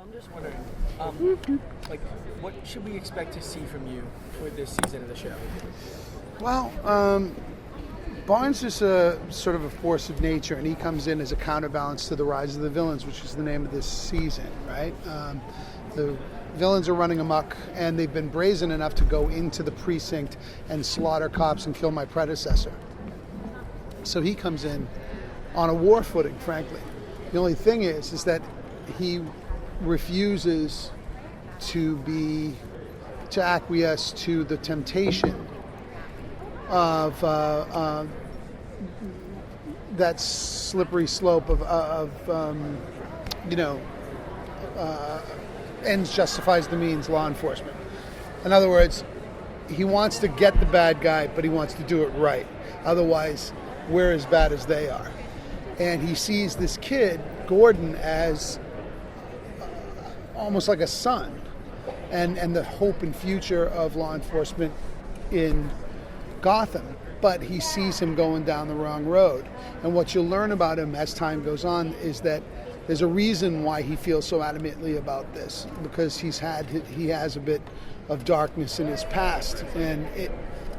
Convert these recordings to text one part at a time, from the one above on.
I'm just wondering, what should we expect to see from you for this season of the show? Well, Barnes is a sort of a force of nature, and he comes in as a counterbalance to the rise of the villains, which is the name of this season, right? The villains are running amok, and they've been brazen enough to go into the precinct and slaughter cops and kill my predecessor. So he comes in on a war footing, frankly. The only thing is that he refuses to acquiesce to the temptation of that slippery slope of ends justifies the means law enforcement. In other words, he wants to get the bad guy, but he wants to do it right. Otherwise, we're as bad as they are. And he sees this kid, Gordon, as almost like a son and the hope and future of law enforcement in Gotham. But he sees him going down the wrong road. And what you'll learn about him as time goes on is that there's a reason why he feels so adamantly about this, because he has a bit of darkness in his past, and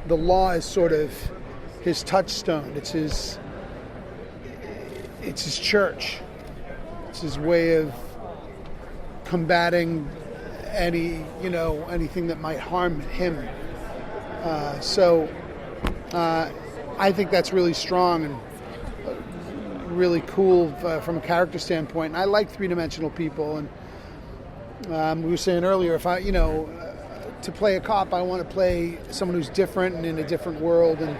the law is sort of his touchstone. It's his church. It's his way of combating anything that might harm him. So I think that's really strong and really cool from a character standpoint. And I like three-dimensional people, and we were saying earlier, if I, to play a cop, I want to play someone who's different and in a different world, and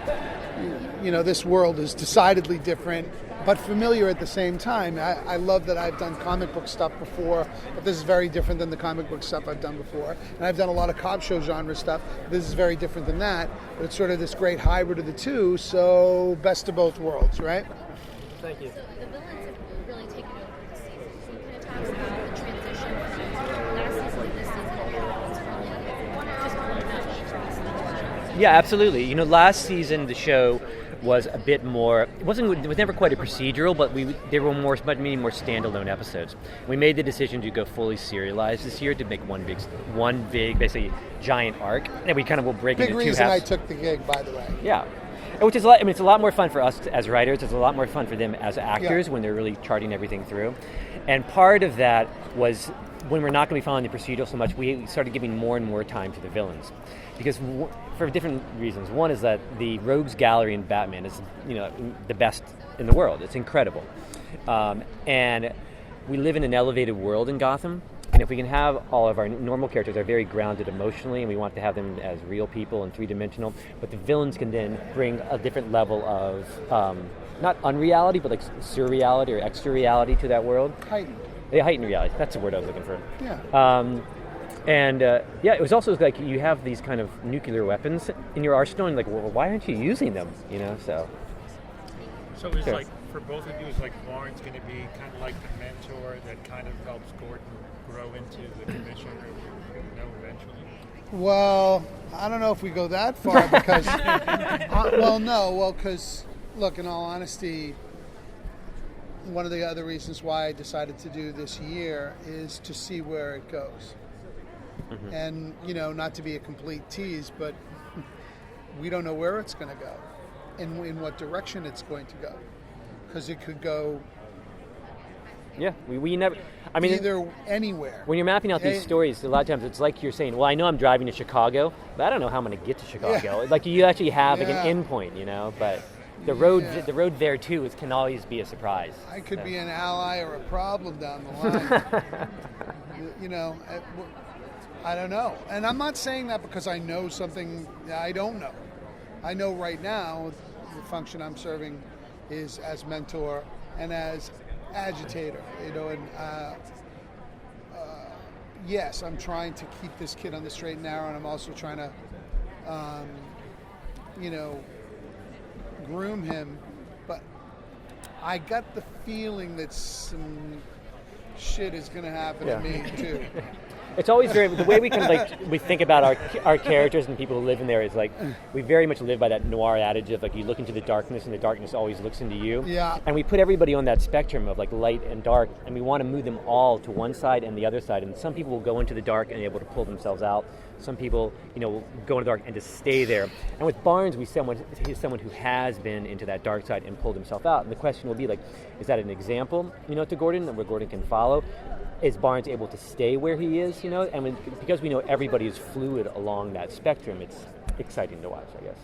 this world is decidedly different, but familiar at the same time. I love that I've done comic book stuff before, but this is very different than the comic book stuff I've done before. And I've done a lot of cop show genre stuff. This is very different than that, but it's sort of this great hybrid of the two, so best of both worlds, right? Thank you. So the villains have really taken over this season. So you kind of talk about the transition from last season to this season and how it's really just one match across the board. Yeah, absolutely. Last season the show was a bit more. It was never quite a procedural, but there were many more standalone episodes. We made the decision to go fully serialized this year to make one big, basically giant arc, and we kind of will break Big into two halves. reason I took the gig, by the way. Yeah. Which is it's a lot more fun for us as writers. It's a lot more fun for them as actors when they're really charting everything through. And part of that was when we're not going to be following the procedural so much, we started giving more and more time to the villains. Because for different reasons. One is that the Rogues Gallery in Batman is the best in the world. It's incredible. And we live in an elevated world in Gotham. And if we can have all of our normal characters are very grounded emotionally, and we want to have them as real people and three-dimensional, but the villains can then bring a different level of, not unreality, but like surreality or extra reality to that world. Heightened. Yeah, heightened reality. That's the word I was looking for. Yeah. It was also like you have these kind of nuclear weapons in your arsenal, and like, well, why aren't you using them? So it's sure. Like, for both of you, is like Barnes going to be kind of like the mentor that kind of helps Gordon grow into the commissioner, eventually? Well, I don't know if we go that far because, because, look, in all honesty, one of the other reasons why I decided to do this year is to see where it goes. Mm-hmm. And, not to be a complete tease, but we don't know where it's going to go and in what direction it's going to go. Because it could go we never... either anywhere. When you're mapping out these stories, a lot of times it's like you're saying, well, I know I'm driving to Chicago, but I don't know how I'm going to get to Chicago. Yeah. Like you actually have like an endpoint, but the road there too can always be a surprise. I could be an ally or a problem down the line. I don't know. And I'm not saying that because I know something I don't know. I know right now the function I'm serving is as mentor and as agitator, yes, I'm trying to keep this kid on the straight and narrow, and I'm also trying to, groom him, but I got the feeling that some shit is going to happen to me too. It's always very, the way we kind of like, we think about our characters and people who live in there is like, we very much live by that noir adage of like, you look into the darkness and the darkness always looks into you. Yeah. And we put everybody on that spectrum of like light and dark, and we want to move them all to one side and the other side. And some people will go into the dark and be able to pull themselves out. Some people, will go into the dark and just stay there. And with Barnes, he's someone who has been into that dark side and pulled himself out. And the question will be like, is that an example, to Gordon, where Gordon can follow? Is Barnes able to stay where he is, And because we know everybody is fluid along that spectrum, it's exciting to watch, I guess.